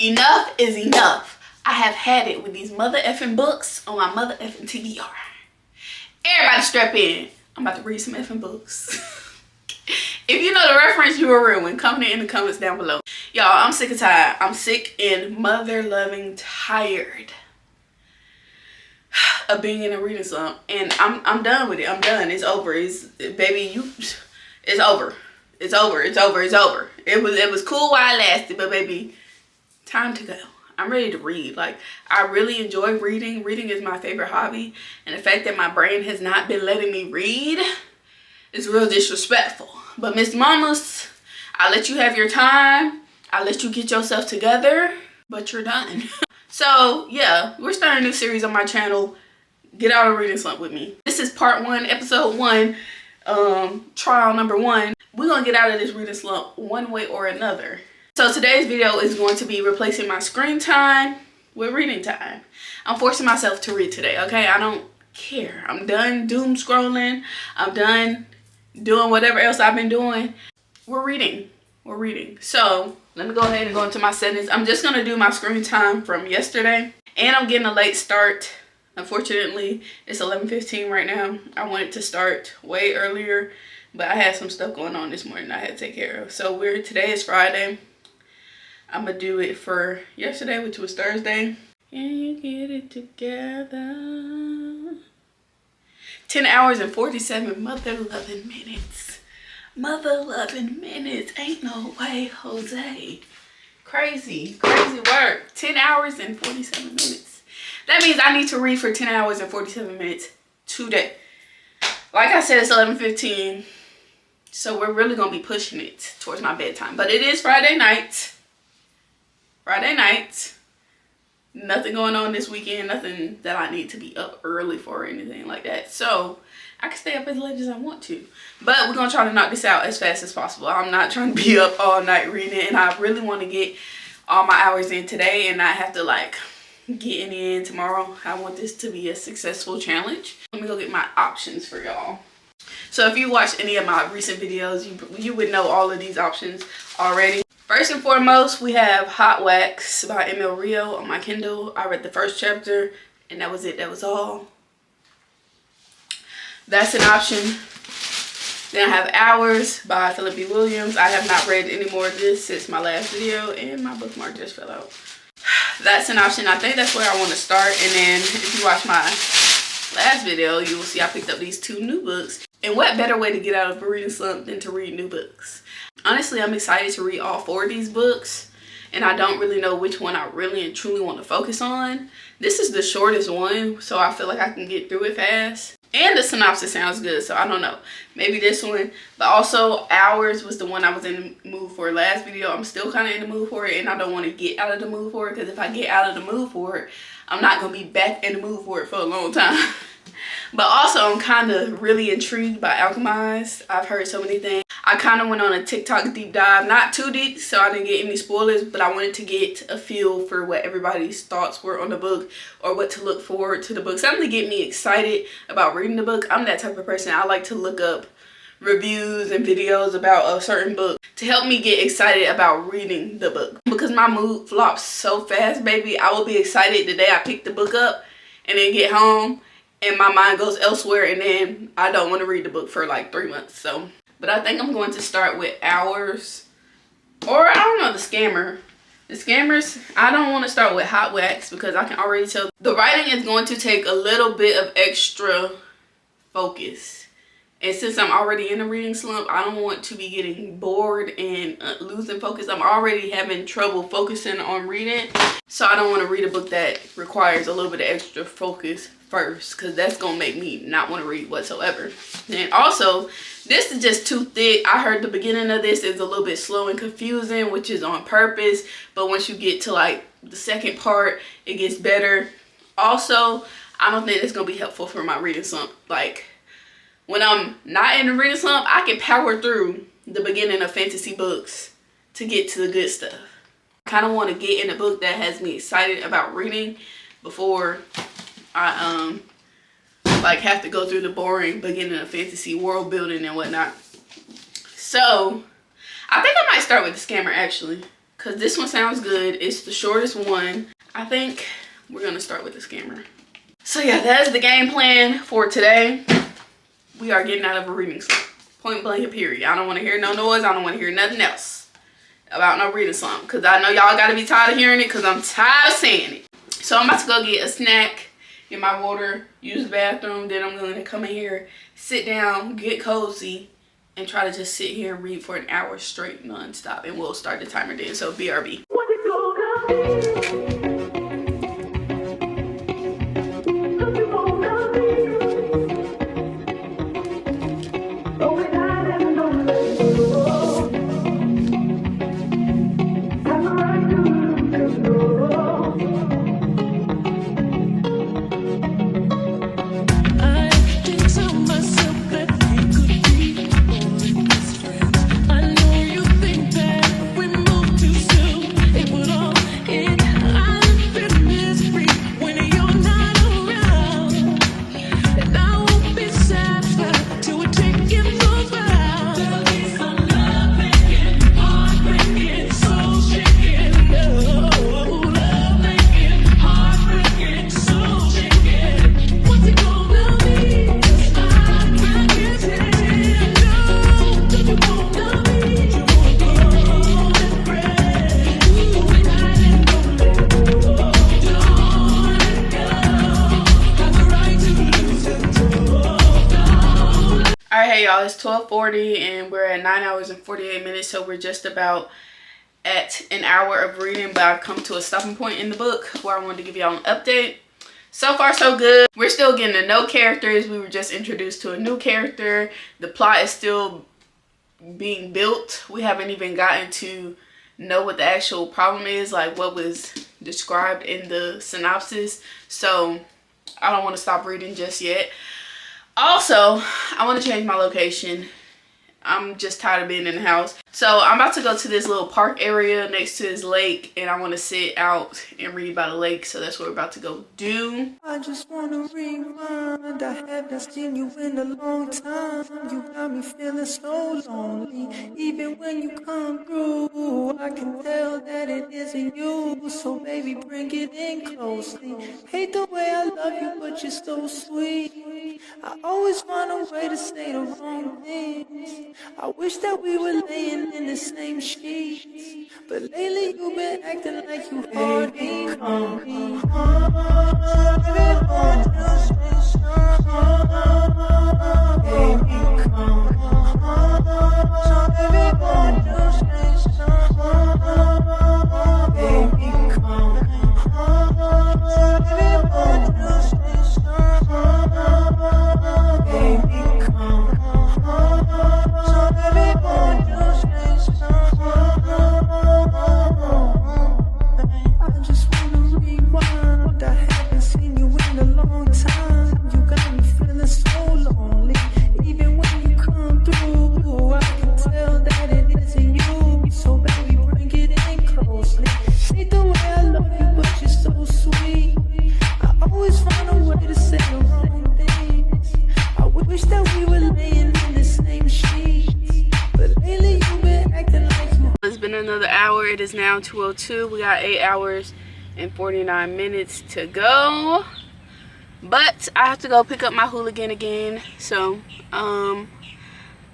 Enough is enough. I have had it with these mother effing books on my mother effing TBR. Everybody strap in. I'm about to read some effing books. If you know the reference, you are real one. Comment it in the comments down below. Y'all, I'm sick and tired. I'm sick and mother-loving tired of being in a reading slump. And I'm done with it. I'm done. It's over. It's over. It's over. It's over. It's over. It was cool while it lasted, but baby, time to go. I'm ready to read. Like, I really enjoy reading. Reading is my favorite hobby. And the fact that my brain has not been letting me read is real disrespectful. But Miss Mamas, I let you have your time. I let you get yourself together, but you're done. So yeah, we're starting a new series on my channel. Get out of reading slump with me. This is part 1, episode 1, trial number 1. We're gonna get out of this reading slump one way or another. So today's video is going to be replacing my screen time with reading time. I'm forcing myself to read today, okay? I don't care. I'm done doom scrolling. I'm done doing whatever else I've been doing. We're reading. We're reading. So let me go ahead and go into my settings. I'm just gonna do my screen time from yesterday. And I'm getting a late start. Unfortunately, it's 11:15 right now. I wanted to start way earlier, but I had some stuff going on this morning I had to take care of. So today is Friday. I'm gonna do it for yesterday, which was Thursday. Can you get it together? 10 hours and 47 mother-loving minutes. Mother-loving minutes. Ain't no way, Jose. Crazy, crazy work. 10 hours and 47 minutes. That means I need to read for 10 hours and 47 minutes today. Like I said, it's 11:15. So we're really gonna be pushing it towards my bedtime. But it is Friday night. Friday night. Nothing going on this weekend. Nothing that I need to be up early for or anything like that. So I can stay up as late as I want to. But we're going to try to knock this out as fast as possible. I'm not trying to be up all night reading it. And I really want to get all my hours in today and not have to like get any in tomorrow. I want this to be a successful challenge. Let me go get my options for y'all. So if you watched any of my recent videos, you would know all of these options already. First and foremost, we have Hot Wax by Emil Rio on my Kindle. I read the first chapter and that was it. That was all. That's an option. Then I have Hours by Philip B. Williams. I have not read any more of this since my last video and my bookmark just fell out. That's an option. I think that's where I want to start. And then if you watch my last video, you will see I picked up these 2 new books. And what better way to get out of a reading slump than to read new books? Honestly, I'm excited to read all 4 of these books. And I don't really know which one I really and truly want to focus on. This is the shortest one, so I feel like I can get through it fast. And the synopsis sounds good, so I don't know. Maybe this one. But also, Hours was the one I was in the mood for last video. I'm still kind of in the mood for it, and I don't want to get out of the mood for it. Because if I get out of the mood for it, I'm not going to be back in the mood for it for a long time. But also, I'm kind of really intrigued by Alchemized. I've heard so many things. I kind of went on a TikTok deep dive. Not too deep, so I didn't get any spoilers. But I wanted to get a feel for what everybody's thoughts were on the book. Or what to look forward to the book. Something to get me excited about reading the book. I'm that type of person. I like to look up reviews and videos about a certain book to help me get excited about reading the book. Because my mood flops so fast, baby. I will be excited the day I pick the book up and then get home. And my mind goes elsewhere and then I don't want to read the book for like 3 months. So, but I think I'm going to start with Hours. Or I don't know, The Scammer. The Scammers, I don't want to start with Hot Wax because I can already tell the writing is going to take a little bit of extra focus. And since I'm already in a reading slump, I don't want to be getting bored and losing focus. I'm already having trouble focusing on reading. So I don't want to read a book that requires a little bit of extra focus first, because that's going to make me not want to read whatsoever. And also, this is just too thick. I heard the beginning of this is a little bit slow and confusing, which is on purpose. But once you get to like the second part, it gets better. Also, I don't think it's going to be helpful for my reading slump. Like, when I'm not in a reading slump, I can power through the beginning of fantasy books to get to the good stuff. I kind of want to get in a book that has me excited about reading before I like have to go through the boring beginning of fantasy world building and whatnot. So I think I might start with The Scammer actually, because this one sounds good. It's the shortest one. I think we're gonna start with the scammer. So yeah, that's the game plan for today. We are getting out of a reading slump. Point blank, period. I don't want to hear no noise. I don't want to hear nothing else about no reading slump, because I know y'all gotta be tired of hearing it, because I'm tired of saying it. So I'm about to go get a snack, get my water, use the bathroom, then I'm going to come in here, sit down, get cozy, and try to just sit here and read for an hour straight non-stop, and we'll start the timer then. So BRB. Hey y'all, it's 12:40 and we're at 9 hours and 48 minutes, so we're just about at an hour of reading, but I've come to a stopping point in the book where I wanted to give y'all an update. So far so good. We're still getting to know characters. We were just introduced to a new character. The plot is still being built. We haven't even gotten to know what the actual problem is, like what was described in the synopsis. So I don't want to stop reading just yet. Also, I want to change my location. I'm just tired of being in the house. So I'm about to go to this little park area next to this lake, and I want to sit out and read by the lake. So that's what we're about to go do. I just want to remind, I haven't seen you in a long time. You got me feeling so lonely. Even when you come through, I can tell that it isn't you. So baby, bring it in closely. Hate the way I love you, but you're so sweet. I always find a way to say the wrong things. I wish that we were laying in the same sheets, but lately you've been acting like you hard me. Another hour. It is now 2:02. We got 8 hours and 49 minutes to go, but I have to go pick up my hooligan again. So I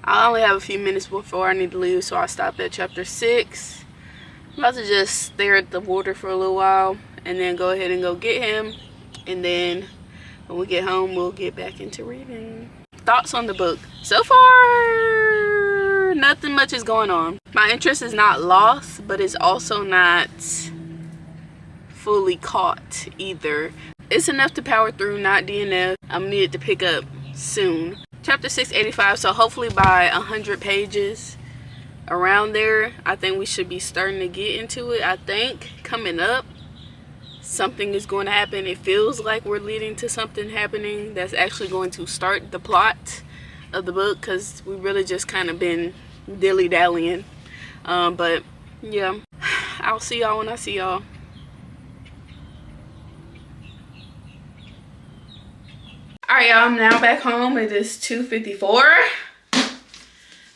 only have a few minutes before I need to leave, so I stopped at chapter 6. I'm about to just stare at the water for a little while and then go ahead and go get him, and then when we get home we'll get back into reading. Thoughts on the book so far? Nothing much is going on. My interest is not lost, but it's also not fully caught either. It's enough to power through, not DNF. I'm needed to pick up soon. Chapter 685, so hopefully by 100 pages around there, I think we should be starting to get into it. I think coming up, something is going to happen. It feels like we're leading to something happening that's actually going to start the plot of the book, because we really just kind of been dilly-dallying. But yeah, I'll see y'all when I see y'all. Alright y'all, I'm now back home. It is 2:54,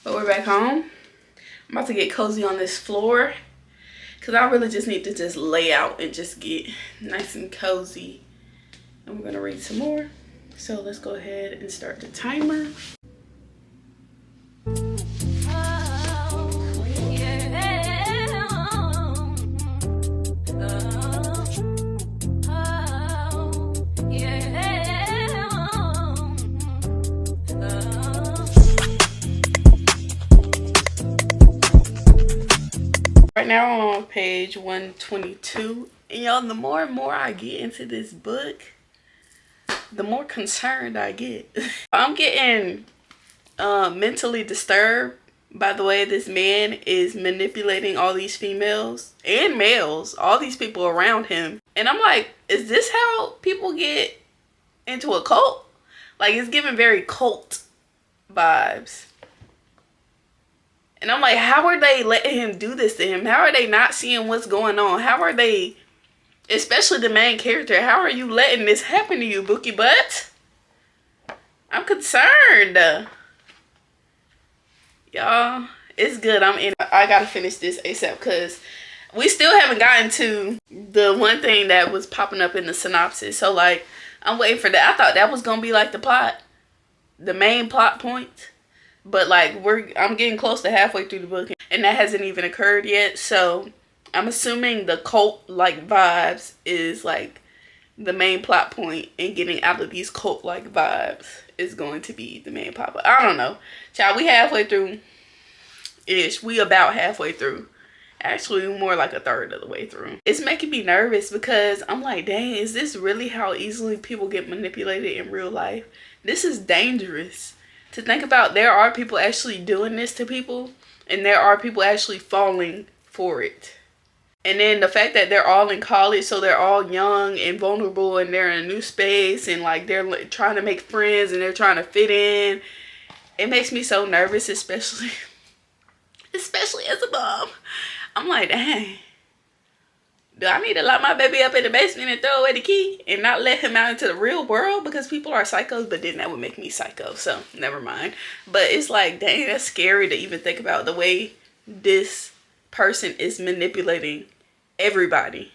but we're back home. I'm about to get cozy on this floor because I really just need to just lay out and just get nice and cozy. And we're gonna read some more. So let's go ahead and start the timer. Right now I'm on page 122, and y'all, the more and more I get into this book, the more concerned I get. I'm getting mentally disturbed by the way this man is manipulating all these females and males, all these people around him. And I'm like, is this how people get into a cult? Like, it's giving very cult vibes. And I'm like, how are they letting him do this to him? How are they not seeing what's going on? How are they, especially the main character, how are you letting this happen to you, Bookie Butt? I'm concerned. Y'all, it's good. I'm in. I gotta finish this ASAP because we still haven't gotten to the one thing that was popping up in the synopsis. So, like, I'm waiting for that. I thought that was gonna be, like, the plot. The main plot point. But, like, I'm getting close to halfway through the book, and that hasn't even occurred yet. So I'm assuming the cult-like vibes is, like, the main plot point, and getting out of these cult-like vibes is going to be the main plot. But I don't know. Child, we halfway through-ish. We about halfway through. Actually, more like a third of the way through. It's making me nervous because I'm like, dang, is this really how easily people get manipulated in real life? This is dangerous. To think about, there are people actually doing this to people, and there are people actually falling for it. And then the fact that they're all in college, so they're all young and vulnerable, and they're in a new space, and like they're trying to make friends, and they're trying to fit in. It makes me so nervous, especially as a mom. I'm like, dang, do I need to lock my baby up in the basement and throw away the key and not let him out into the real world because people are psychos? But then that would make me psycho, so never mind. But it's like, dang, that's scary to even think about the way this person is manipulating everybody,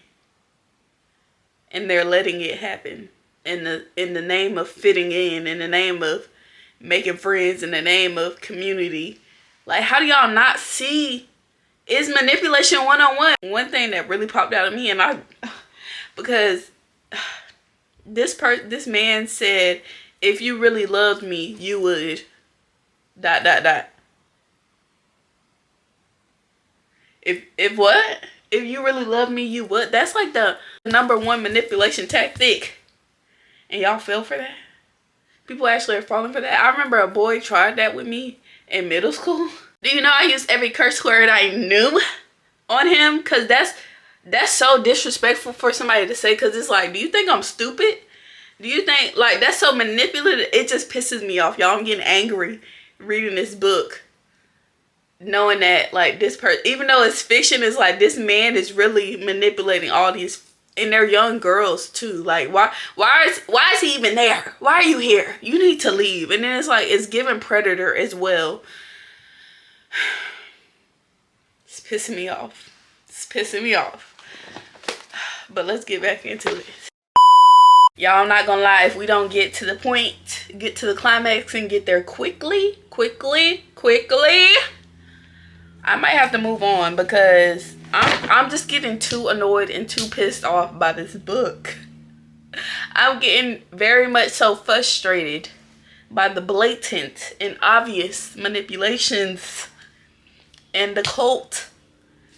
and they're letting it happen in the name of fitting in the name of making friends, in the name of community. Like, how do y'all not see? It's manipulation 101. One thing that really popped out of me, and because this man said, if you really loved me, you would ... If what? If you really love me, you would. That's like the #1 manipulation tactic. And y'all fell for that? People actually are falling for that. I remember a boy tried that with me in middle school. Do you know I used every curse word I knew on him? Because that's so disrespectful for somebody to say. Because it's like, do you think I'm stupid? Do you think, like, that's so manipulative? It just pisses me off, y'all. I'm getting angry reading this book, knowing that, like, this person, even though it's fiction, it's like this man is really manipulating all these, and they're young girls too. Like, why is he even there? Why are you here? You need to leave. And then it's like, it's giving predator as well. It's pissing me off. It's pissing me off. But let's get back into it. Y'all, I'm not gonna lie, if we don't get to the point, get to the climax and get there quickly, I might have to move on, because I'm just getting too annoyed and too pissed off by this book. I'm getting very much so frustrated by the blatant and obvious manipulations and the cult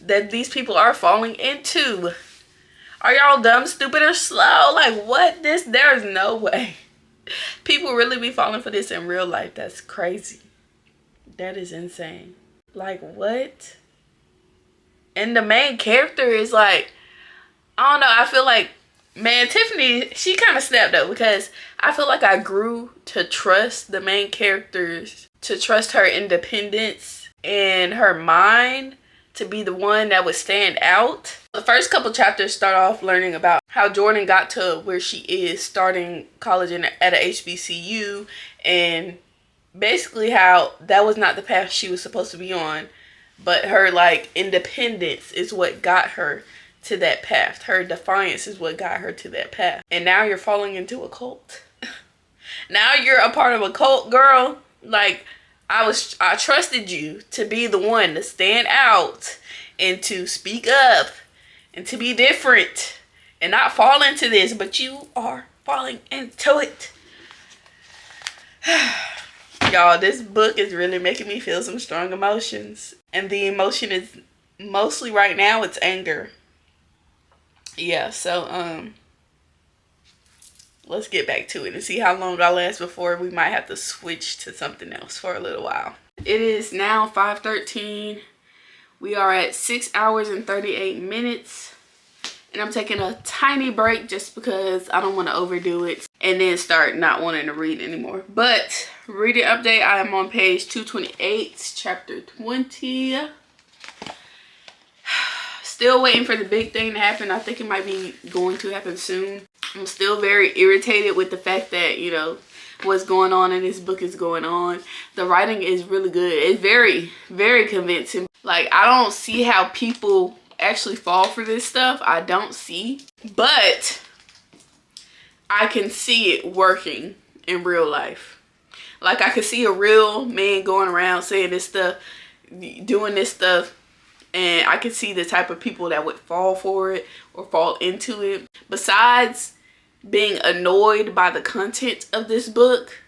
that these people are falling into. Are y'all dumb, stupid, or slow? Like, what? There's no way. People really be falling for this in real life. That's crazy. That is insane. Like, what? And the main character is like, I don't know, I feel like, man, Tiffany, she kind of snapped up, because I feel like I grew to trust the main characters, to trust her independence and her mind to be the one that would stand out. The first couple chapters start off learning about how Jordan got to where she is, starting college at a HBCU, and basically how that was not the path she was supposed to be on. But her like independence is what got her to that path. Her defiance is what got her to that path. And now you're falling into a cult. Now you're a part of a cult, girl. Like, I trusted you to be the one to stand out and to speak up and to be different and not fall into this, but you are falling into it. Y'all, this book is really making me feel some strong emotions. And the emotion is mostly right now, it's anger. Yeah, so let's get back to it and see how long I last before we might have to switch to something else for a little while. It is now 5:13. We are at 6 hours and 38 minutes. And I'm taking a tiny break just because I don't want to overdo it and then start not wanting to read anymore. But reading update, I am on page 228, chapter 20. Still waiting for the big thing to happen. I think it might be going to happen soon. I'm still very irritated with the fact that, you know, what's going on in this book is going on. The writing is really good. It's very, very convincing. Like, I don't see how people actually fall for this stuff. I don't see. But I can see it working in real life. Like, I could see a real man going around saying this stuff, doing this stuff. And I could see the type of people that would fall for it or fall into it. Besides being annoyed by the content of this book,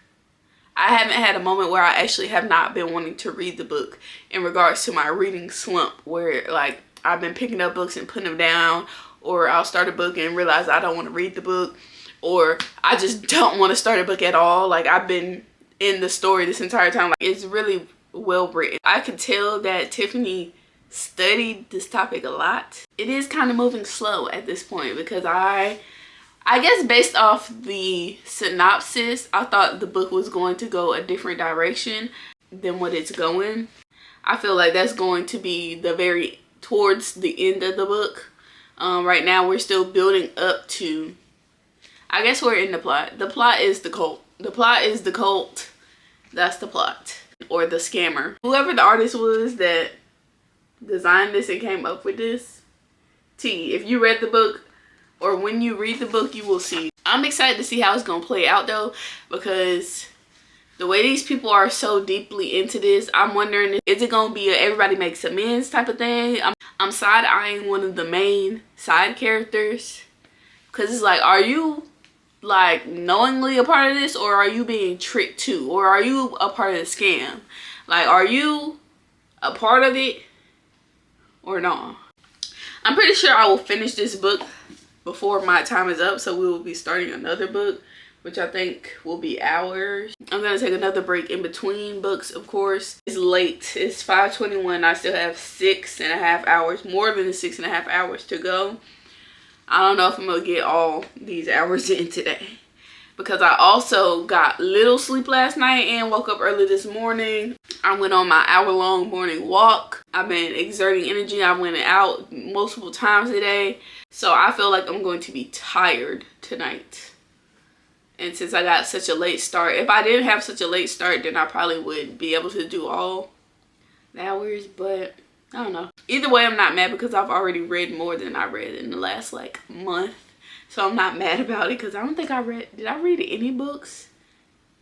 I haven't had a moment where I actually have not been wanting to read the book in regards to my reading slump, where like I've been picking up books and putting them down, or I'll start a book and realize I don't want to read the book, or I just don't want to start a book at all. Like, I've been in the story this entire time. Like, it's really well written. I can tell that Tiffany studied this topic a lot. It is kind of moving slow at this point because I guess based off the synopsis, I thought the book was going to go a different direction than what it's going. I feel like that's going to be towards the end of the book. Right now we're still building up to, I guess we're in the plot. The plot is the cult. The plot is the cult. That's the plot. Or the scammer. Whoever the artist was that designed this and came up with this, if you read the book, or when you read the book, you will see. I'm excited to see how it's gonna play out though, because the way these people are so deeply into this, I'm wondering, is it gonna be a everybody makes amends type of thing? I'm side-eyeing one of the main side characters, because it's like, are you like knowingly a part of this, or are you being tricked too, or are you a part of the scam? Like, are you a part of it or not? I'm pretty sure I will finish this book before my time is up, so we will be starting another book, which I think will be hours. I'm gonna take another break in between books, of course. It's late. It's 5:21. I still have 6.5 hours, more than the 6.5 hours to go. I don't know if I'm gonna get all these hours in today, because I also got little sleep last night and woke up early this morning. I went on my hour-long morning walk. I've been exerting energy. I went out multiple times today. So I feel like I'm going to be tired tonight. And since I got such a late start, if I didn't have such a late start, then I probably would be able to do all the hours. But I don't know. Either way, I'm not mad because I've already read more than I read in the last like month. So I'm not mad about it, because I don't think did I read any books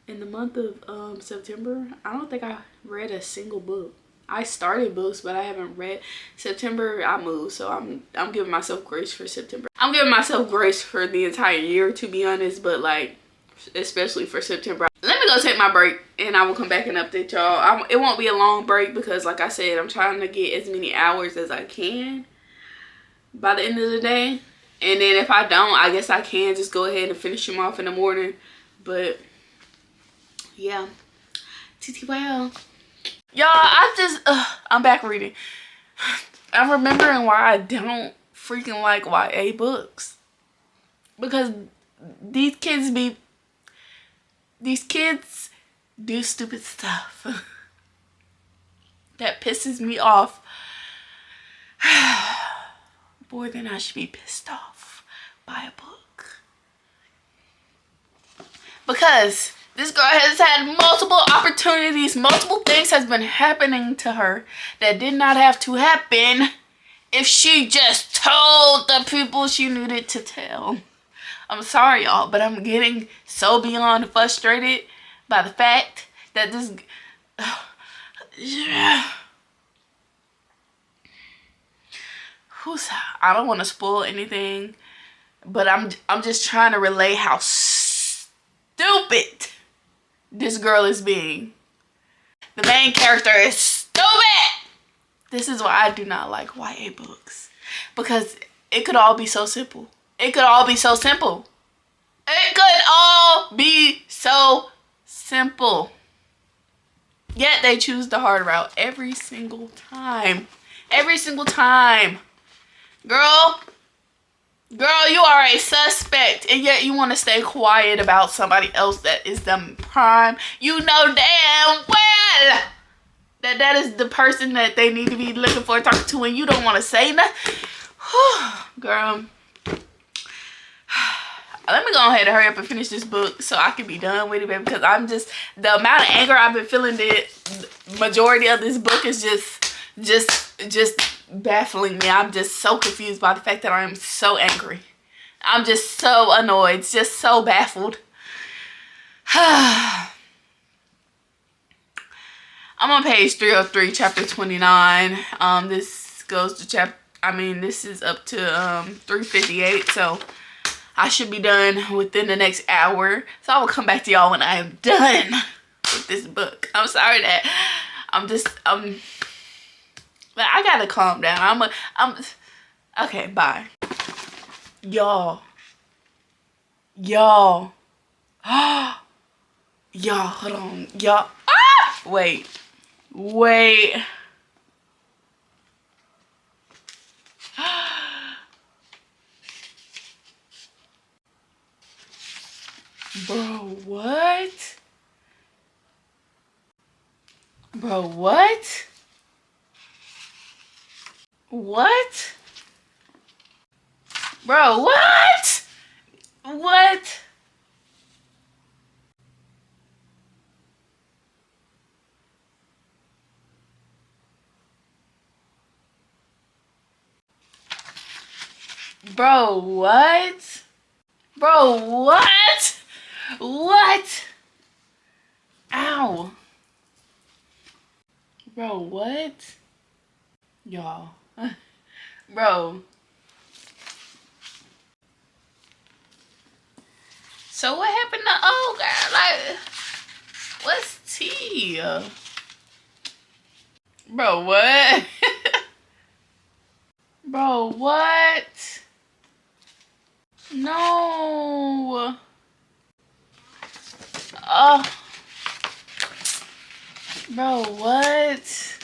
in the month of September? I don't think I read a single book. I started books, but I haven't read. September, I moved, so I'm giving myself grace for September. I'm giving myself grace for the entire year, to be honest, but like, especially for September. Let me go take my break, and I will come back and update y'all. It won't be a long break because, like I said, I'm trying to get as many hours as I can by the end of the day. And then if I don't, I guess I can just go ahead and finish them off in the morning. But yeah, TTYL. Y'all, I'm back reading. I'm remembering why I don't freaking like YA books. Because these kids do stupid stuff that pisses me off more than I should be pissed off by a book. Because This girl has had multiple opportunities, multiple things has been happening to her that did not have to happen if she just told the people she needed to tell. I'm sorry, y'all, but I'm getting so beyond frustrated by the fact that this... I don't want to spoil anything, but I'm just trying to relay how stupid this girl is being. The main character is stupid. This is why I do not like YA books, because it could all be so simple. It could all be so simple. It could all be so simple. Yet they choose the hard route every single time. Every single time. Girl, you are a suspect, and yet you want to stay quiet about somebody else that is the prime. You know damn well that that is the person that they need to be looking for, talking to, and you don't want to say nothing. Girl, let me go ahead and hurry up and finish this book so I can be done with it, baby, because I'm just, the amount of anger I've been feeling, the majority of this book is just baffling me. I'm just so confused by the fact that I am so angry. I'm just so annoyed, just so baffled. I'm on page 303, chapter 29. This goes to this is up to 358, so I should be done within the next hour. So I will come back to y'all when I am done with this book. I'm sorry that but I gotta calm down. Okay, bye. Y'all, y'all, hold on. Y'all, wait. Bro, what? Bro, what? What? Bro, what? What? Bro, what? Bro, what? What? Ow. Bro, what? Y'all. Bro. So what happened to old girl? Like, what's tea? Bro, what? Bro, what? No. Bro, what?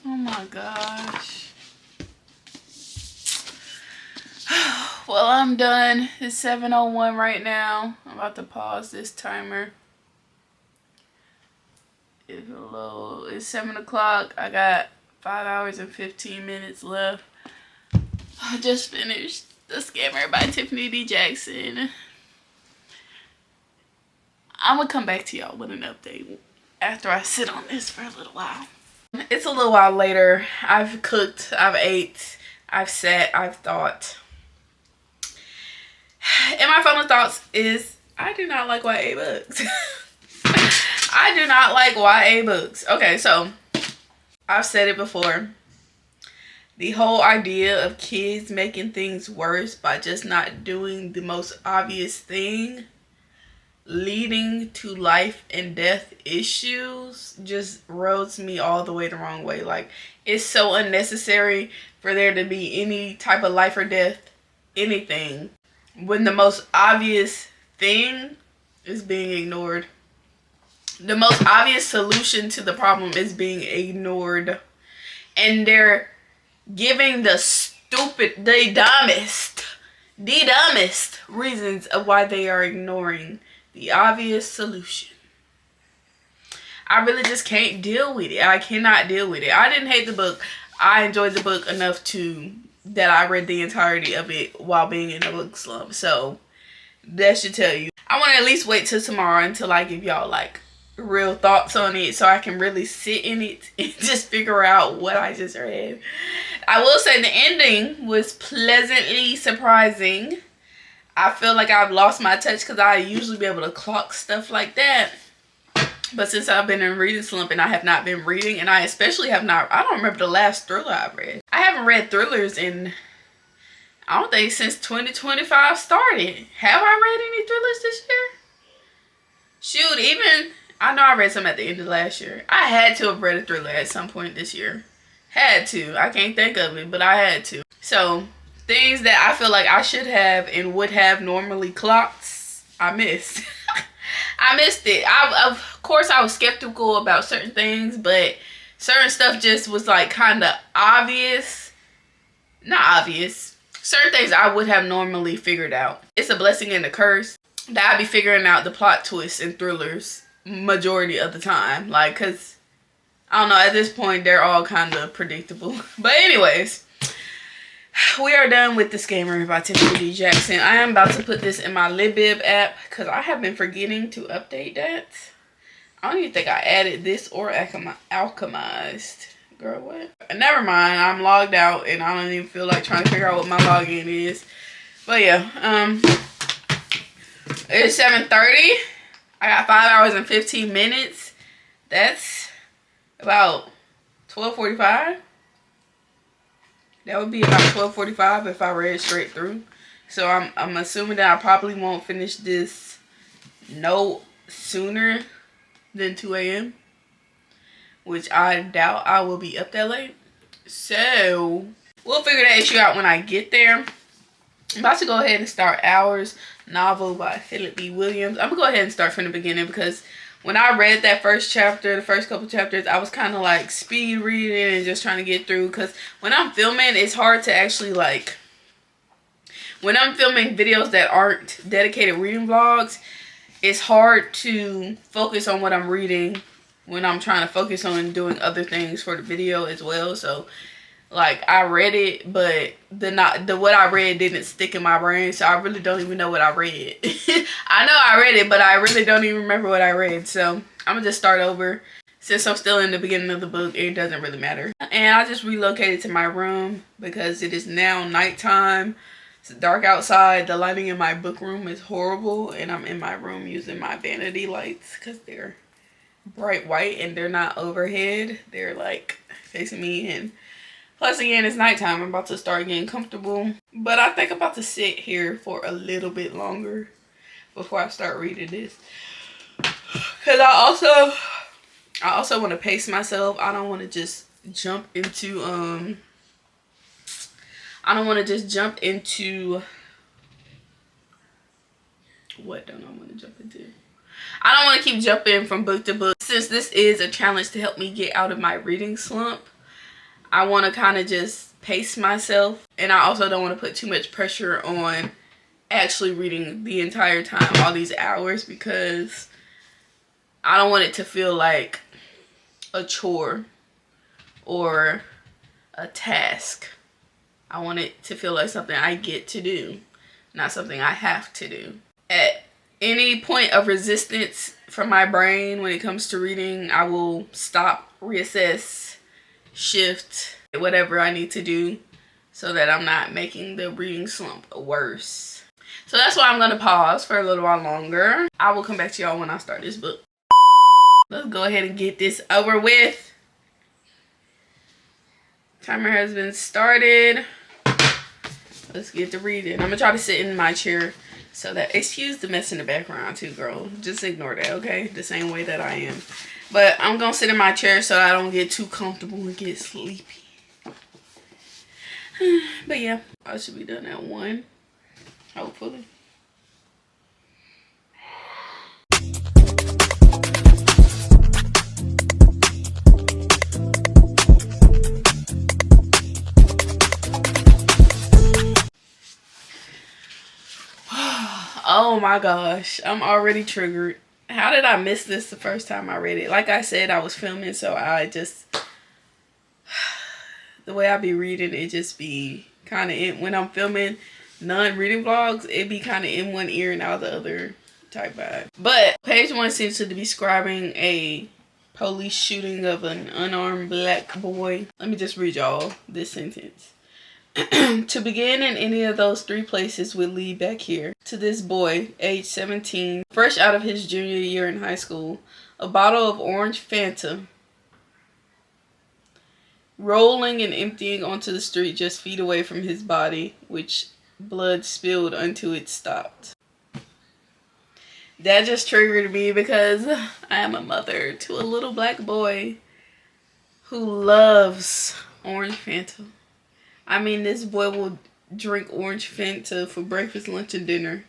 Oh my gosh. Well, I'm done. It's 7:01 right now. I'm about to pause this timer. It's 7 o'clock. I got 5 hours and 15 minutes left. I just finished The Scammer by Tiffany D. Jackson. I'm gonna come back to y'all with an update after I sit on this for a little while. It's a little while later. I've cooked, I've ate, I've sat, I've thought. And my final thoughts is I do not like YA books. I do not like YA books. Okay, so I've said it before. The whole idea of kids making things worse by just not doing the most obvious thing, leading to life and death issues, just rubs me all the way the wrong way. Like, it's so unnecessary for there to be any type of life or death, anything, when the most obvious thing is being ignored. The most obvious solution to the problem is being ignored. And they're giving the dumbest reasons of why they are ignoring the obvious solution. I really just can't deal with it. I cannot deal with it. I didn't hate the book. I enjoyed the book enough that I read the entirety of it while being in a book slump. So that should tell you. I want to at least wait till tomorrow until I give y'all like real thoughts on it, so I can really sit in it and just figure out what I just read. I will say the ending was pleasantly surprising. I feel like I've lost my touch because I usually be able to clock stuff like that. But since I've been in reading slump and I have not been reading, and I especially have not, I don't remember the last thriller I've read. I haven't read thrillers in, I don't think, since 2025 started. Have I read any thrillers this year? Shoot, even, I know I read some at the end of last year. I had to have read a thriller at some point this year. Had to. I can't think of it, but I had to. So, things that I feel like I should have and would have normally clocked, I missed. I missed it. Of course, I was skeptical about certain things, but certain stuff just was like kind of obvious. Not obvious. Certain things I would have normally figured out. It's a blessing and a curse that I be figuring out the plot twists and thrillers majority of the time. Like, because, I don't know, at this point, they're all kind of predictable. But anyways, we are done with The Scammer by Tiffany D. Jackson. I am about to put this in my Libib app because I have been forgetting to update that. I don't even think I added this or alchemized. Girl, what? Never mind. I'm logged out and I don't even feel like trying to figure out what my login is. But yeah, it's 7:30. I got 5 hours and 15 minutes. That's about 12:45. That would be about 12:45 if I read straight through. So I'm assuming that I probably won't finish this no sooner than 2 a.m. which I doubt I will be up that late. So we'll figure that issue out when I get there. I'm about to go ahead and start Hours, novel by Philip B. Williams. I'm gonna go ahead and start from the beginning because when I read that first chapter, the first couple chapters, I was kind of like speed reading and just trying to get through. Because when I'm filming, it's hard to actually like, when I'm filming videos that aren't dedicated reading vlogs, it's hard to focus on what I'm reading when I'm trying to focus on doing other things for the video as well. So like I read it, but the what I read didn't stick in my brain, so I really don't even know what I read. I know I read it, but I really don't even remember what I read. So I'm gonna just start over. Since I'm still in the beginning of the book, it doesn't really matter. And I just relocated to my room because it is now nighttime. It's dark outside. The lighting in my book room is horrible, and I'm in my room using my vanity lights because they're bright white and they're not overhead. They're like facing me, and plus, again, it's nighttime. I'm about to start getting comfortable. But I think I'm about to sit here for a little bit longer before I start reading this. Because I also want to pace myself. I don't want to just jump into, what don't I want to jump into? I don't want to keep jumping from book to book. Since this is a challenge to help me get out of my reading slump, I want to kind of just pace myself, and I also don't want to put too much pressure on actually reading the entire time, all these hours, because I don't want it to feel like a chore or a task. I want it to feel like something I get to do, not something I have to do. At any point of resistance from my brain when it comes to reading, I will stop, reassess, shift, whatever I need to do so that I'm not making the reading slump worse. So that's why I'm going to pause for a little while longer. I will come back to y'all when I start this book. Let's go ahead and get this over with. Timer has been started. Let's get to reading. I'm going to try to sit in my chair so that, excuse the mess in the background too, girl. Just ignore that, okay? The same way that I am. But I'm going to sit in my chair so I don't get too comfortable and get sleepy. But yeah, I should be done at 1. Hopefully. Oh my gosh, I'm already triggered. How did I miss this the first time I read it? Like I said, I was filming, so I just, the way I be reading, it just be kind of in, when I'm filming non-reading vlogs, it be kind of in one ear and out the other type vibe. But page 1 seems to be describing a police shooting of an unarmed black boy. Let me just read y'all this sentence. To begin in any of those 3 places would lead back here. To this boy, age 17, fresh out of his junior year in high school, a bottle of orange Fanta rolling and emptying onto the street just feet away from his body, which blood spilled until it stopped. That just triggered me because I am a mother to a little black boy who loves orange Fanta. I mean, this boy will drink orange Fanta for breakfast, lunch, and dinner.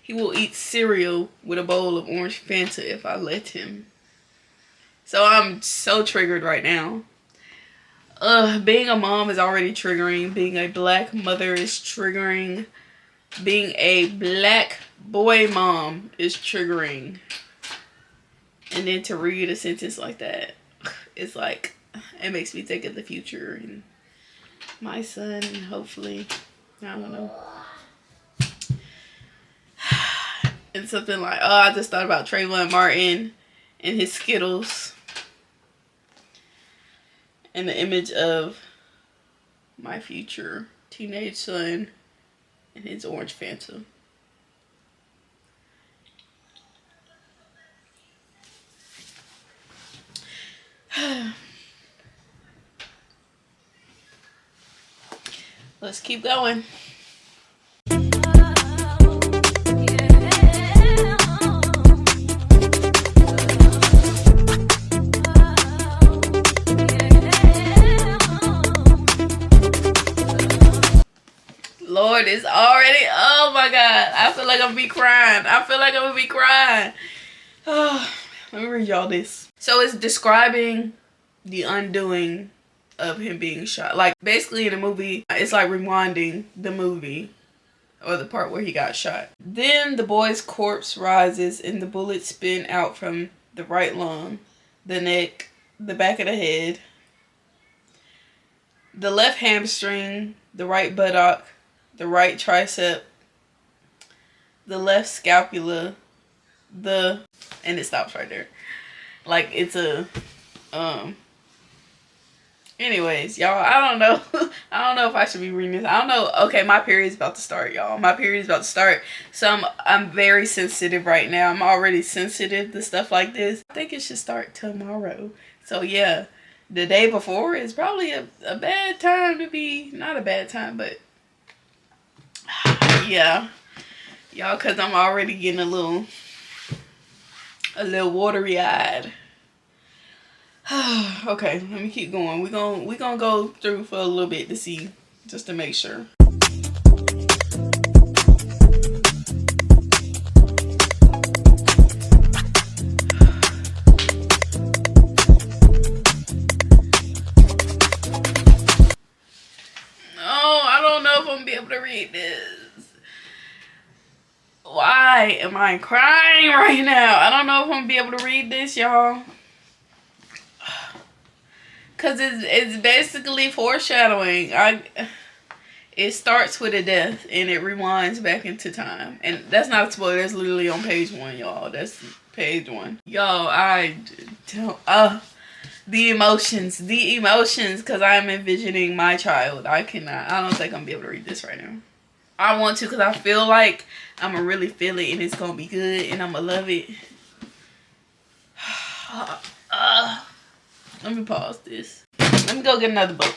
He will eat cereal with a bowl of orange Fanta if I let him. So I'm so triggered right now. Being a mom is already triggering. Being a black mother is triggering. Being a black boy mom is triggering. And then to read a sentence like that, it's like, it makes me think of the future and my son, hopefully, I don't know. And something like, oh, I just thought about Trayvon Martin and his Skittles. And the image of my future teenage son and his orange Fanta. Let's keep going. Lord, it's already, oh my God. I feel like I'm gonna be crying. Oh, let me read y'all this. So it's describing the undoing of him being shot. Like, basically in the movie, it's like rewinding the movie or the part where he got shot. Then the boy's corpse rises and the bullets spin out from the right lung, the neck, the back of the head, the left hamstring, the right buttock, the right tricep, the left scapula, and it stops right there. Like, it's a, anyways, y'all, I don't know. I don't know if I should be reading this. I don't know. Okay, my period's about to start, y'all. My period's about to start. So I'm very sensitive right now. I'm already sensitive to stuff like this. I think it should start tomorrow. So yeah, the day before is probably a bad time to be, not a bad time, but yeah. Y'all, because I'm already getting a little watery-eyed. Okay, let me keep going. We're gonna go through for a little bit to see, just to make sure. Oh, I don't know if I'm gonna be able to read this. Why am I crying right now? I don't know if I'm gonna be able to read this, y'all. Cause it's basically foreshadowing. It starts with a death and it rewinds back into time. And that's not a spoiler. That's literally on page 1, y'all. That's page 1. Y'all, I don't. The emotions. Cause I'm envisioning my child. I don't think I'm gonna be able to read this right now. I want to, cause I feel like I'm gonna really feel it and it's gonna be good and I'm gonna love it. Let me pause this. Let me go get another book.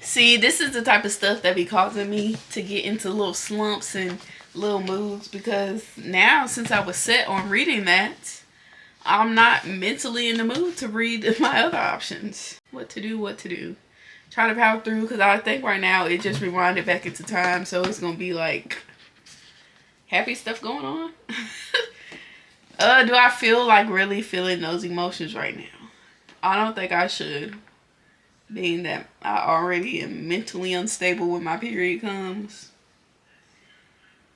See, this is the type of stuff that be causing me to get into little slumps and little moods, because now, since I was set on reading that, I'm not mentally in the mood to read my other options. What to do. Try to power through, because I think right now it just rewinded back into time, so it's going to be like happy stuff going on. Do I feel like really feeling those emotions right now? I don't think I should, being that I already am mentally unstable when my period comes.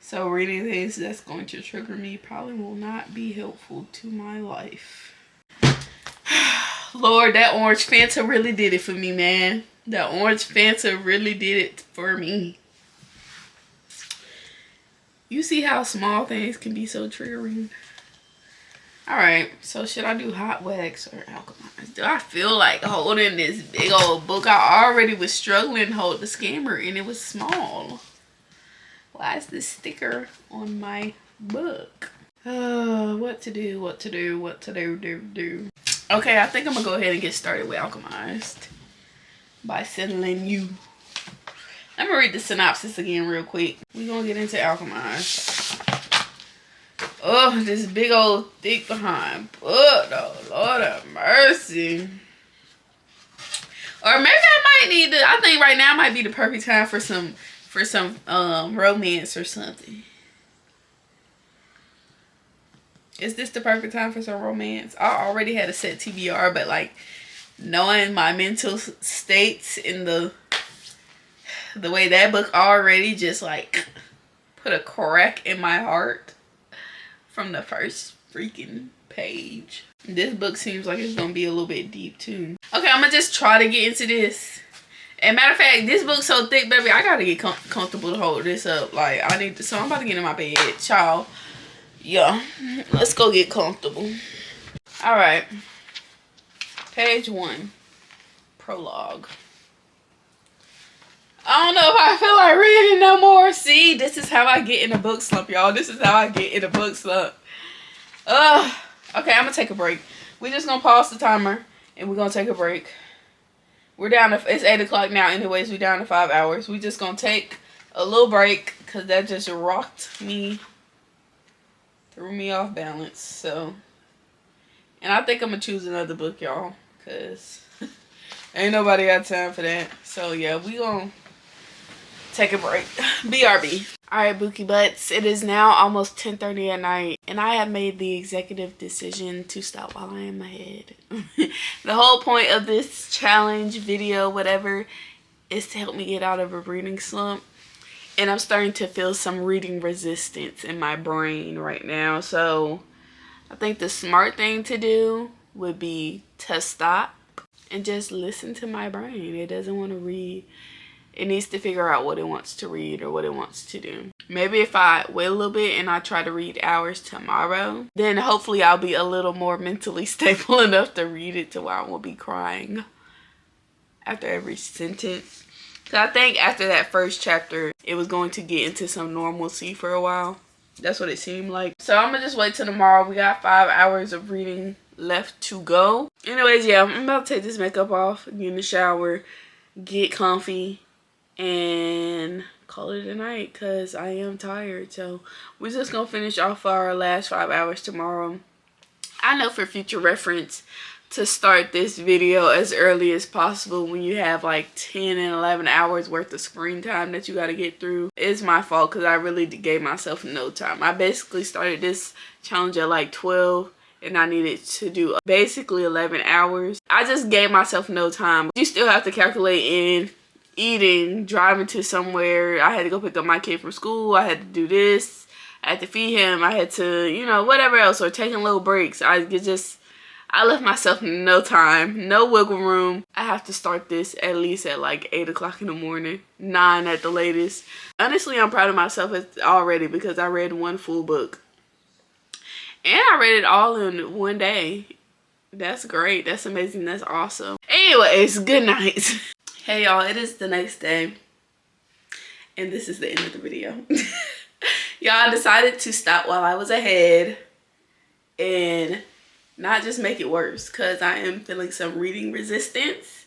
So reading things that's going to trigger me probably will not be helpful to my life. Lord, that orange Fanta really did it for me, man. That orange Fanta really did it for me. You see how small things can be so triggering? Alright, so should I do hot wax or alchemized? Do I feel like holding this big old book? I already was struggling to hold the scammer and it was small. Why is this sticker on my book? What to do. Okay, I think I'm gonna go ahead and get started with alchemized by settling you. Let me read the synopsis again real quick. We're gonna get into alchemized. Oh, this big old thick behind book, oh Lord have mercy. Or maybe I might need to, I think right now might be the perfect time for some romance or something. Is this the perfect time for some romance? I already had a set TBR, but like knowing my mental states in the way that book already just like put a crack in my heart from the first freaking page. This book seems like it's gonna be a little bit deep too. Okay, I'm gonna just try to get into this. And matter of fact, this book's so thick, baby, I gotta get comfortable to hold this up. Like, I need to, so I'm about to get in my bed, y'all. Yeah, let's go get comfortable. All right, page 1, prologue. I don't know if I feel like reading no more. See, this is how I get in a book slump, y'all. This is how I get in a book slump. Okay, I'm gonna take a break. We're just gonna pause the timer and we're gonna take a break. We're down to, it's 8 o'clock now anyways. We're down to 5 hours. We just gonna take a little break because that just rocked me, threw me off balance. So, and I think I'm gonna choose another book, y'all, because ain't nobody got time for that. So yeah, we gonna take a break. BRB. Alright, Bookie Butts. It is now almost 10:30 at night, and I have made the executive decision to stop while I am ahead. The whole point of this challenge, video, whatever, is to help me get out of a reading slump. And I'm starting to feel some reading resistance in my brain right now. So I think the smart thing to do would be to stop and just listen to my brain. It doesn't want to read. It needs to figure out what it wants to read or what it wants to do. Maybe if I wait a little bit and I try to read hours tomorrow, then hopefully I'll be a little more mentally stable enough to read it to where I won't be crying after every sentence. So I think after that first chapter, it was going to get into some normalcy for a while. That's what it seemed like. So I'm gonna just wait till tomorrow. We got 5 hours of reading left to go. Anyways, yeah, I'm about to take this makeup off, get in the shower, get comfy, and call it a night because I am tired. So we're just gonna finish off our last 5 hours tomorrow. I know for future reference to start this video as early as possible when you have like 10 and 11 hours worth of screen time that you got to get through. It's my fault because I really gave myself no time. I basically started this challenge at like 12 and I needed to do basically 11 hours. I just gave myself no time. You still have to calculate in eating, driving to somewhere. I had to go pick up my kid from school. I had to do this. I had to feed him. I had to, you know, whatever else, or taking little breaks. I left myself no time, no wiggle room. I have to start this at least at like 8 o'clock in the morning, 9 at the latest. Honestly, I'm proud of myself already because I read one full book. And I read it all in one day. That's great. That's amazing. That's awesome. Anyways, good night. Hey y'all, it is the next day. And this is the end of the video. Y'all, I decided to stop while I was ahead and not just make it worse because I am feeling some reading resistance.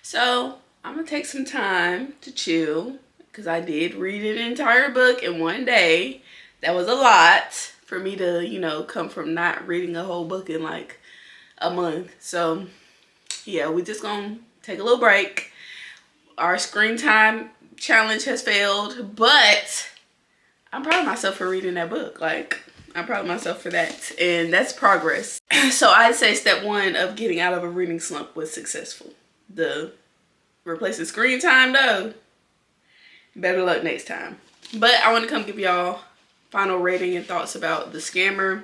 So I'm gonna take some time to chill because I did read an entire book in one day. That was a lot for me to, you know, come from not reading a whole book in like a month. So yeah, we just gonna take a little break. Our screen time challenge has failed, but I'm proud of myself for reading that book. Like, I'm proud of myself for that, and that's progress. So I'd say step 1 of getting out of a reading slump was successful. The replacing screen time though, better luck next time. But I want to come give y'all final rating and thoughts about The Scammer.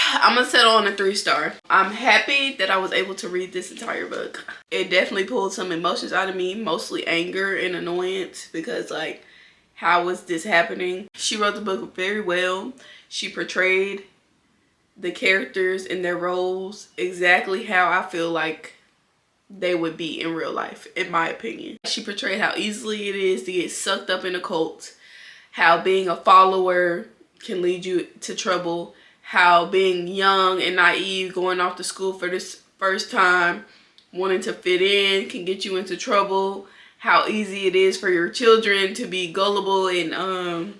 I'm gonna settle on a 3-star. I'm happy that I was able to read this entire book. It definitely pulled some emotions out of me, mostly anger and annoyance, because like how was this happening. She wrote the book very well. She portrayed the characters and their roles exactly how I feel like they would be in real life, in my opinion. She portrayed how easily it is to get sucked up in a cult, how being a follower can lead you to trouble, how being young and naive, going off to school for this first time, wanting to fit in can get you into trouble, how easy it is for your children to be gullible and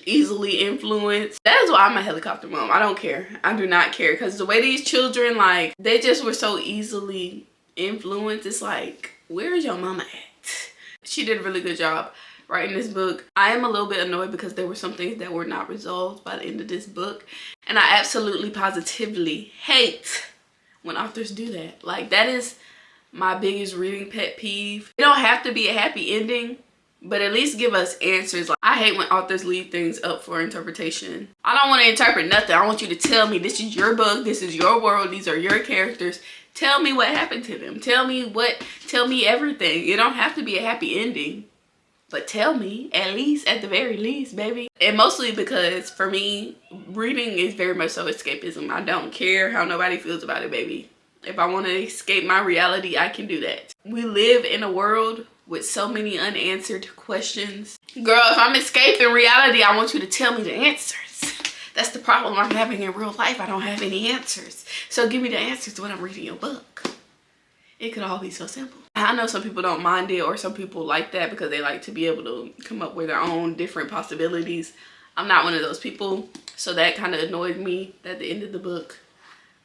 easily influenced. That is why I'm a helicopter mom. I don't care. I do not care, because the way these children, like, they just were so easily influenced. It's like, where's your mama at? She did a really good job writing this book. I am a little bit annoyed because there were some things that were not resolved by the end of this book, and I absolutely positively hate when authors do that. Like, that is my biggest reading pet peeve. It don't have to be a happy ending, but at least give us answers. Like, I hate when authors leave things up for interpretation. I don't want to interpret nothing. I want you to tell me, this is your book, this is your world, these are your characters. Tell me what happened to them. Tell me everything. It don't have to be a happy ending, but tell me, at least, at the very least, baby. And mostly because for me, reading is very much so escapism. I don't care how nobody feels about it, baby. If I want to escape my reality, I can do that. We live in a world with so many unanswered questions. Girl, if I'm escaping reality, I want you to tell me the answers. That's the problem I'm having in real life. I don't have any answers. So give me the answers when I'm reading your book. It could all be so simple. I know some people don't mind it, or some people like that because they like to be able to come up with their own different possibilities. I'm not one of those people. So that kind of annoyed me that the end of the book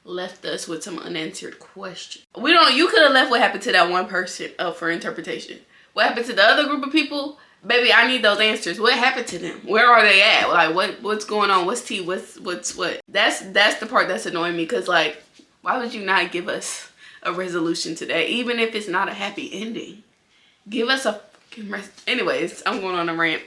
left us with some unanswered questions. You could have left what happened to that one person up for interpretation. What happened to the other group of people? Baby, I need those answers. What happened to them? Where are they at? Like, what's going on? What's tea? What's what? That's the part that's annoying me, because, like, why would you not give us a resolution today, even if it's not a happy ending? Give us a fucking anyways, I'm going on a rant.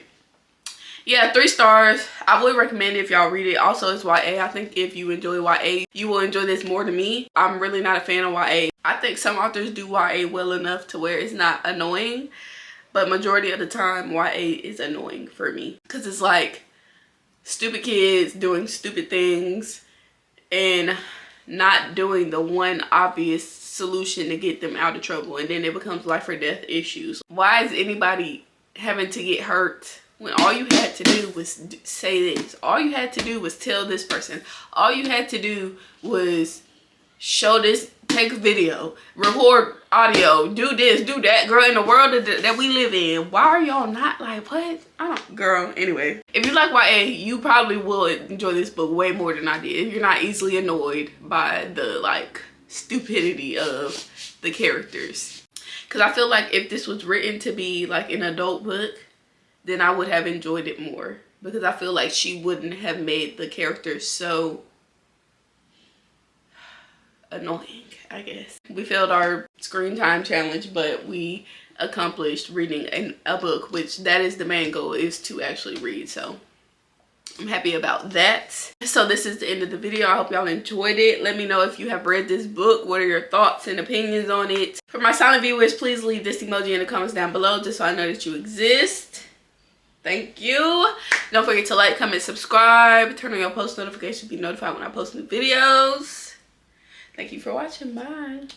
Yeah, 3 stars. I would recommend it if y'all read it. Also, it's YA. I think if you enjoy YA, you will enjoy this more than me. I'm really not a fan of YA. I think some authors do YA well enough to where it's not annoying, but majority of the time, YA is annoying for me, because it's like stupid kids doing stupid things and not doing the one obvious solution to get them out of trouble, and then it becomes life or death issues. Why is anybody having to get hurt when all you had to do was say this? All you had to do was tell this person. All you had to do was show this, take a video, record audio, do this, do that. Girl, in the world that we live in, why are y'all not like, what? Girl, anyway. If you like YA, you probably will enjoy this book way more than I did. If you're not easily annoyed by the, like, stupidity of the characters. Because I feel like if this was written to be, like, an adult book, then I would have enjoyed it more. Because I feel like she wouldn't have made the characters so annoying, I guess. We failed our screen time challenge, but we accomplished reading a book, which that is the main goal, is to actually read. So I'm happy about that. So this is the end of the video. I hope y'all enjoyed it. Let me know if you have read this book. What are your thoughts and opinions on it? For my silent viewers, please leave this emoji in the comments down below, just so I know that you exist. Thank you. Don't forget to like, comment, subscribe, turn on your post notifications to be notified when I post new videos. Thank you for watching. Bye.